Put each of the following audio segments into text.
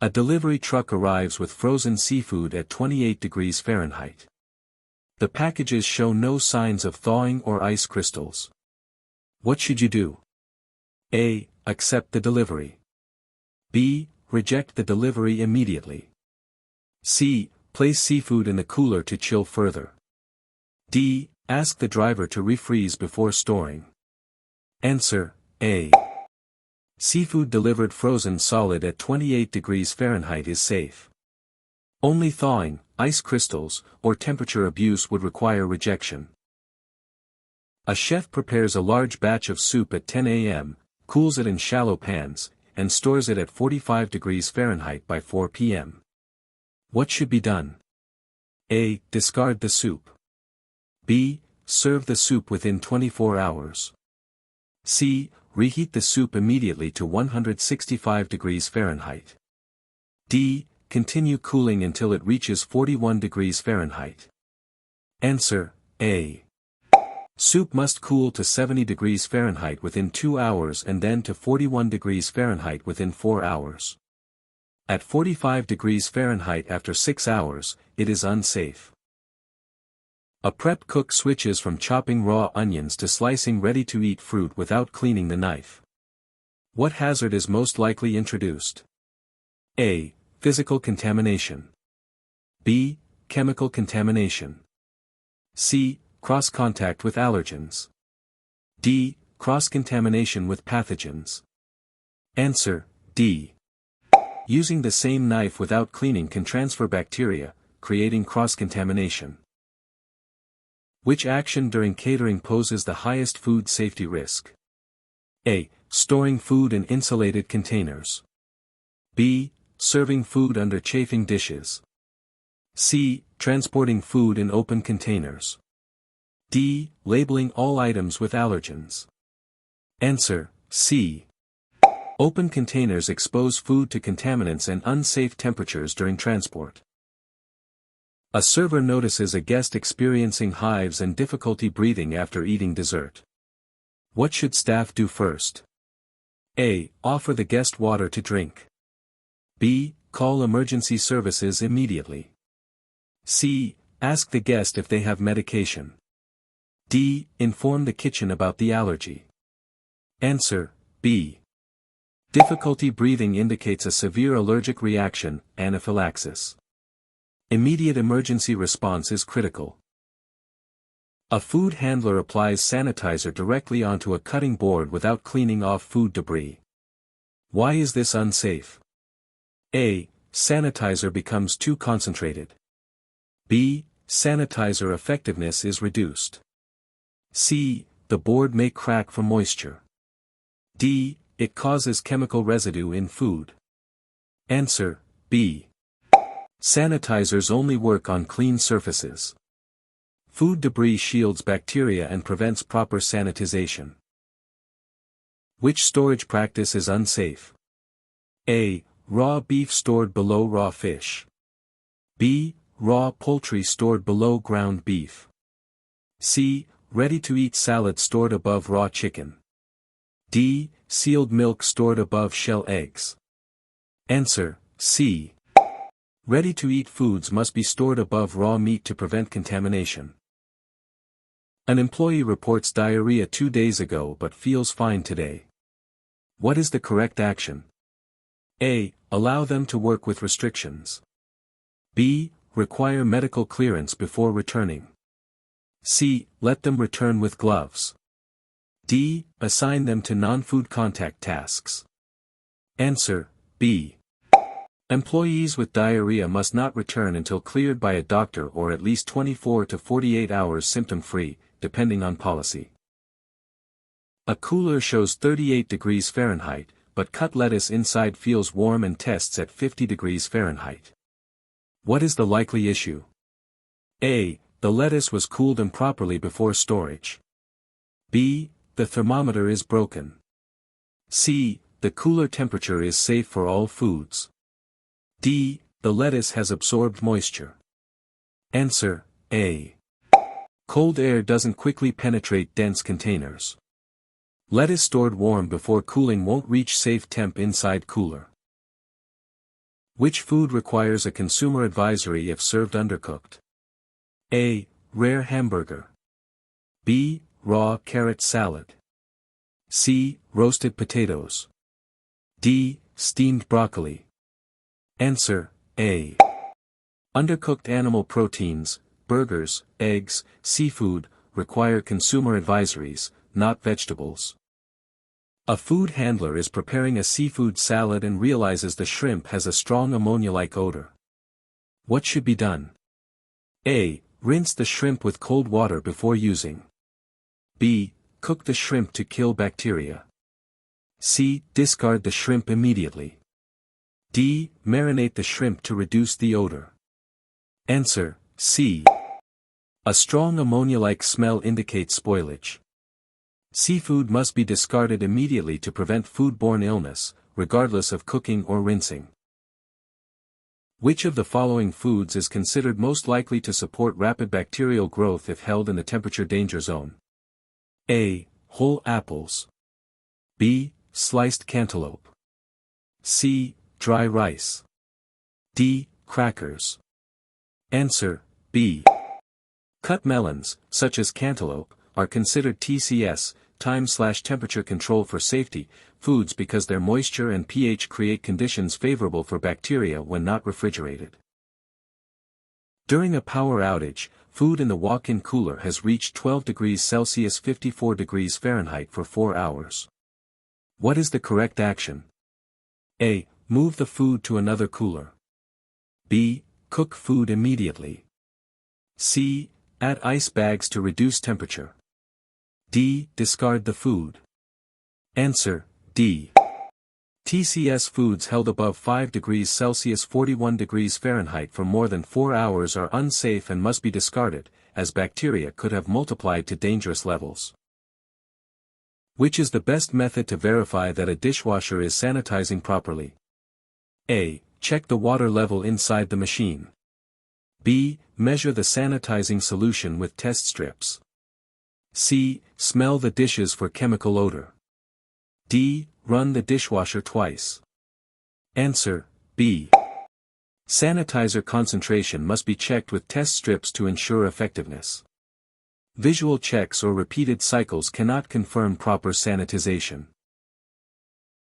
A delivery truck arrives with frozen seafood at 28 degrees Fahrenheit. The packages show no signs of thawing or ice crystals. What should you do? A. Accept the delivery. B. Reject the delivery immediately. C. Place seafood in the cooler to chill further. D. Ask the driver to refreeze before storing. Answer: A. Seafood delivered frozen solid at 28 degrees Fahrenheit is safe. Only thawing, ice crystals, or temperature abuse would require rejection. A chef prepares a large batch of soup at 10 a.m., cools it in shallow pans, and stores it at 45 degrees Fahrenheit by 4 p.m. What should be done? A. Discard the soup. B. Serve the soup within 24 hours. C. Reheat the soup immediately to 165 degrees Fahrenheit. D. Continue cooling until it reaches 41 degrees Fahrenheit. Answer: A. Soup must cool to 70 degrees Fahrenheit within 2 hours and then to 41 degrees Fahrenheit within 4 hours. At 45 degrees Fahrenheit after 6 hours, it is unsafe. A prep cook switches from chopping raw onions to slicing ready-to-eat fruit without cleaning the knife. What hazard is most likely introduced? A. Physical contamination. B. Chemical contamination. C. Cross-contact with allergens. D. Cross-contamination with pathogens. Answer: D. Using the same knife without cleaning can transfer bacteria, creating cross-contamination. Which action during catering poses the highest food safety risk? A. Storing food in insulated containers. B. Serving food under chafing dishes. C. Transporting food in open containers. D. Labeling all items with allergens. Answer: C. Open containers expose food to contaminants and unsafe temperatures during transport. A server notices a guest experiencing hives and difficulty breathing after eating dessert. What should staff do first? A. Offer the guest water to drink. B. Call emergency services immediately. C. Ask the guest if they have medication. D. Inform the kitchen about the allergy. Answer: B. Difficulty breathing indicates a severe allergic reaction, anaphylaxis. Immediate emergency response is critical. A food handler applies sanitizer directly onto a cutting board without cleaning off food debris. Why is this unsafe? A. Sanitizer becomes too concentrated. B. Sanitizer effectiveness is reduced. C. The board may crack from moisture. D. It causes chemical residue in food. Answer: B. Sanitizers only work on clean surfaces. Food debris shields bacteria and prevents proper sanitization. Which storage practice is unsafe? A. Raw beef stored below raw fish. B. Raw poultry stored below ground beef. C. Ready-to-eat salad stored above raw chicken. D. Sealed milk stored above shell eggs. Answer: C. Ready-to-eat foods must be stored above raw meat to prevent contamination. An employee reports diarrhea 2 days ago but feels fine today. What is the correct action? A. Allow them to work with restrictions. B. Require medical clearance before returning. C. Let them return with gloves. D. Assign them to non-food contact tasks. Answer: B. Employees with diarrhea must not return until cleared by a doctor or at least 24 to 48 hours symptom-free, depending on policy. A cooler shows 38 degrees Fahrenheit, but cut lettuce inside feels warm and tests at 50 degrees Fahrenheit. What is the likely issue? A. The lettuce was cooled improperly before storage. B. The thermometer is broken. C. The cooler temperature is safe for all foods. D. The lettuce has absorbed moisture. Answer: A. Cold air doesn't quickly penetrate dense containers. Lettuce stored warm before cooling won't reach safe temp inside cooler. Which food requires a consumer advisory if served undercooked? A. Rare hamburger. B. Raw carrot salad. C. Roasted potatoes. D. Steamed broccoli. Answer, A. Undercooked animal proteins, burgers, eggs, seafood, require consumer advisories, not vegetables. A food handler is preparing a seafood salad and realizes the shrimp has a strong ammonia-like odor. What should be done? A. Rinse the shrimp with cold water before using. B. Cook the shrimp to kill bacteria. C. Discard the shrimp immediately. D. Marinate the shrimp to reduce the odor. Answer, C. A strong ammonia-like smell indicates spoilage. Seafood must be discarded immediately to prevent foodborne illness, regardless of cooking or rinsing. Which of the following foods is considered most likely to support rapid bacterial growth if held in the temperature danger zone? A. Whole apples. B. Sliced cantaloupe. C. Dry rice. D. Crackers. Answer, B. Cut melons, such as cantaloupe, are considered TCS, time/temperature control for safety, foods because their moisture and pH create conditions favorable for bacteria when not refrigerated. During a power outage, food in the walk-in cooler has reached 12 degrees Celsius 54 degrees Fahrenheit for 4 hours. What is the correct action? A. Move the food to another cooler. B. Cook food immediately. C. Add ice bags to reduce temperature. D. Discard the food. Answer, D. TCS foods held above 5 degrees Celsius 41 degrees Fahrenheit for more than 4 hours are unsafe and must be discarded, as bacteria could have multiplied to dangerous levels. Which is the best method to verify that a dishwasher is sanitizing properly? A. Check the water level inside the machine. B. Measure the sanitizing solution with test strips. C. Smell the dishes for chemical odor. D. Run the dishwasher twice. Answer, B. Sanitizer concentration must be checked with test strips to ensure effectiveness. Visual checks or repeated cycles cannot confirm proper sanitization.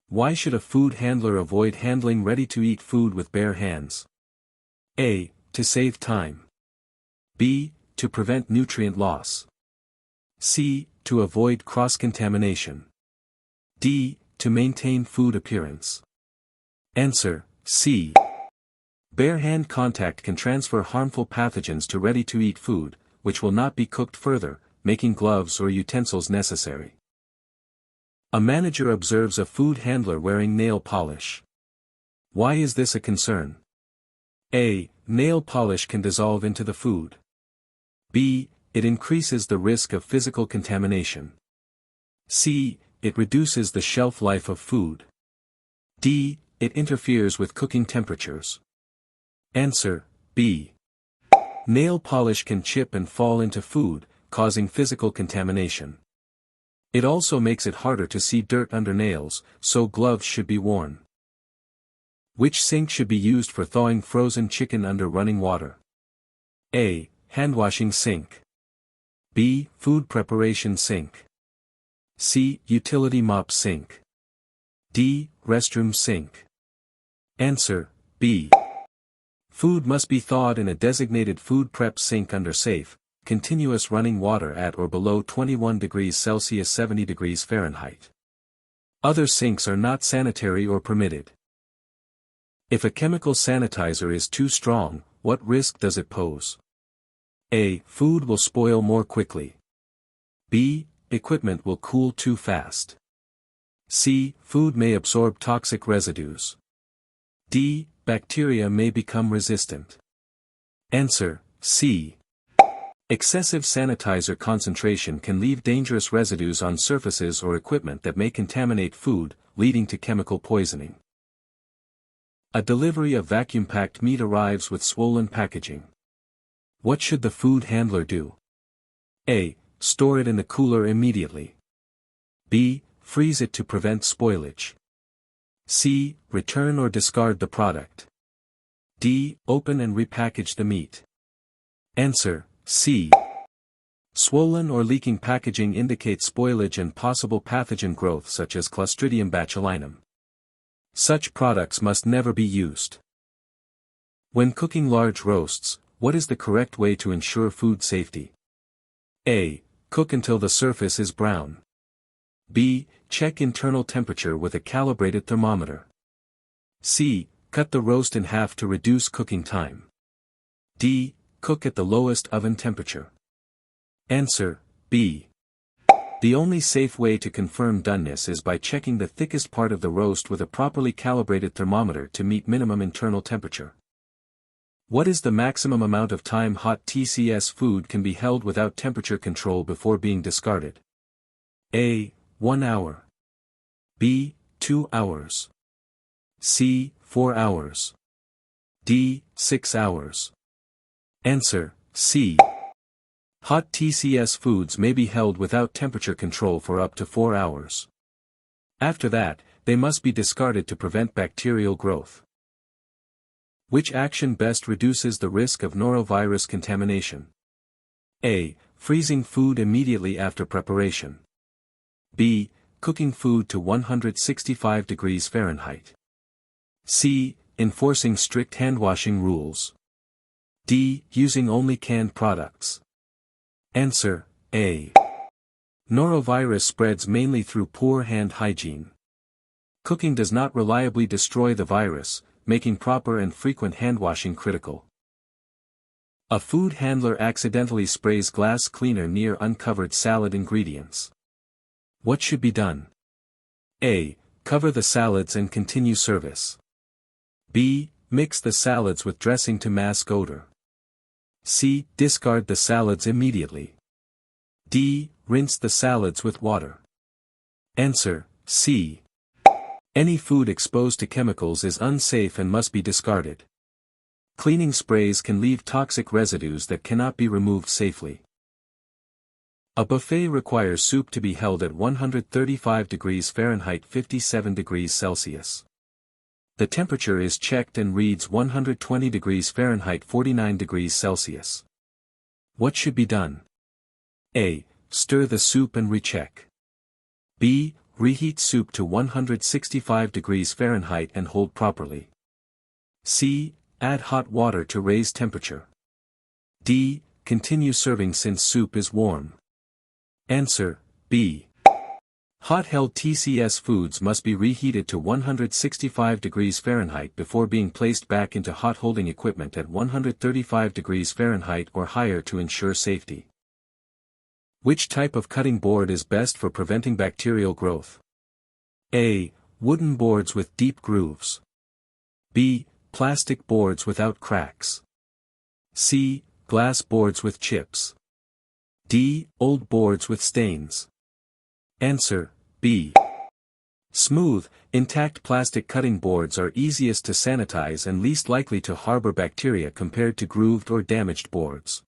Why should a food handler avoid handling ready-to-eat food with bare hands? A. To save time. B. To prevent nutrient loss. C. To avoid cross-contamination. D. To maintain food appearance. Answer, C. Bare hand contact can transfer harmful pathogens to ready-to-eat food, which will not be cooked further, making gloves or utensils necessary. A manager observes a food handler wearing nail polish. Why is this a concern? A. Nail polish can dissolve into the food. B. It increases the risk of physical contamination. C. It reduces the shelf life of food. D. It interferes with cooking temperatures. Answer, B. Nail polish can chip and fall into food, causing physical contamination. It also makes it harder to see dirt under nails, so gloves should be worn. Which sink should be used for thawing frozen chicken under running water? A. Handwashing sink. B. Food preparation sink. C. Utility mop sink. D. Restroom sink. Answer, B. Food must be thawed in a designated food prep sink under safe, continuous running water at or below 21 degrees Celsius 70 degrees Fahrenheit. Other sinks are not sanitary or permitted. If a chemical sanitizer is too strong, what risk does it pose? A. Food will spoil more quickly. B. Equipment will cool too fast. C. Food may absorb toxic residues. D. Bacteria may become resistant. Answer, C. Excessive sanitizer concentration can leave dangerous residues on surfaces or equipment that may contaminate food, leading to chemical poisoning. A delivery of vacuum-packed meat arrives with swollen packaging. What should the food handler do? A. Store it in the cooler immediately. B. Freeze it to prevent spoilage. C. Return or discard the product. D. Open and repackage the meat. Answer, C. Swollen or leaking packaging indicates spoilage and possible pathogen growth such as Clostridium botulinum. Such products must never be used. When cooking large roasts, what is the correct way to ensure food safety? A. Cook until the surface is brown. B. Check internal temperature with a calibrated thermometer. C. Cut the roast in half to reduce cooking time. D. Cook at the lowest oven temperature. Answer, B. The only safe way to confirm doneness is by checking the thickest part of the roast with a properly calibrated thermometer to meet minimum internal temperature. What is the maximum amount of time hot TCS food can be held without temperature control before being discarded? A. 1 hour. B. 2 hours. C. 4 hours. D. 6 hours. Answer, C. Hot TCS foods may be held without temperature control for up to 4 hours. After that, they must be discarded to prevent bacterial growth. Which action best reduces the risk of norovirus contamination? A. Freezing food immediately after preparation. B. Cooking food to 165 degrees Fahrenheit. C. Enforcing strict handwashing rules. D. Using only canned products. Answer, A. Norovirus spreads mainly through poor hand hygiene. Cooking does not reliably destroy the virus, making proper and frequent handwashing critical. A food handler accidentally sprays glass cleaner near uncovered salad ingredients. What should be done? A. Cover the salads and continue service. B. Mix the salads with dressing to mask odor. C. Discard the salads immediately. D. Rinse the salads with water. Answer, C. Any food exposed to chemicals is unsafe and must be discarded. Cleaning sprays can leave toxic residues that cannot be removed safely. A buffet requires soup to be held at 135 degrees Fahrenheit 57 degrees Celsius. The temperature is checked and reads 120 degrees Fahrenheit 49 degrees Celsius. What should be done? A. Stir the soup and recheck. B. Reheat soup to 165 degrees Fahrenheit and hold properly. C. Add hot water to raise temperature. D. Continue serving since soup is warm. Answer, B. Hot-held TCS foods must be reheated to 165 degrees Fahrenheit before being placed back into hot holding equipment at 135 degrees Fahrenheit or higher to ensure safety. Which type of cutting board is best for preventing bacterial growth? A. Wooden boards with deep grooves. B. Plastic boards without cracks. C. Glass boards with chips. D. Old boards with stains. Answer, B. Smooth, intact plastic cutting boards are easiest to sanitize and least likely to harbor bacteria compared to grooved or damaged boards.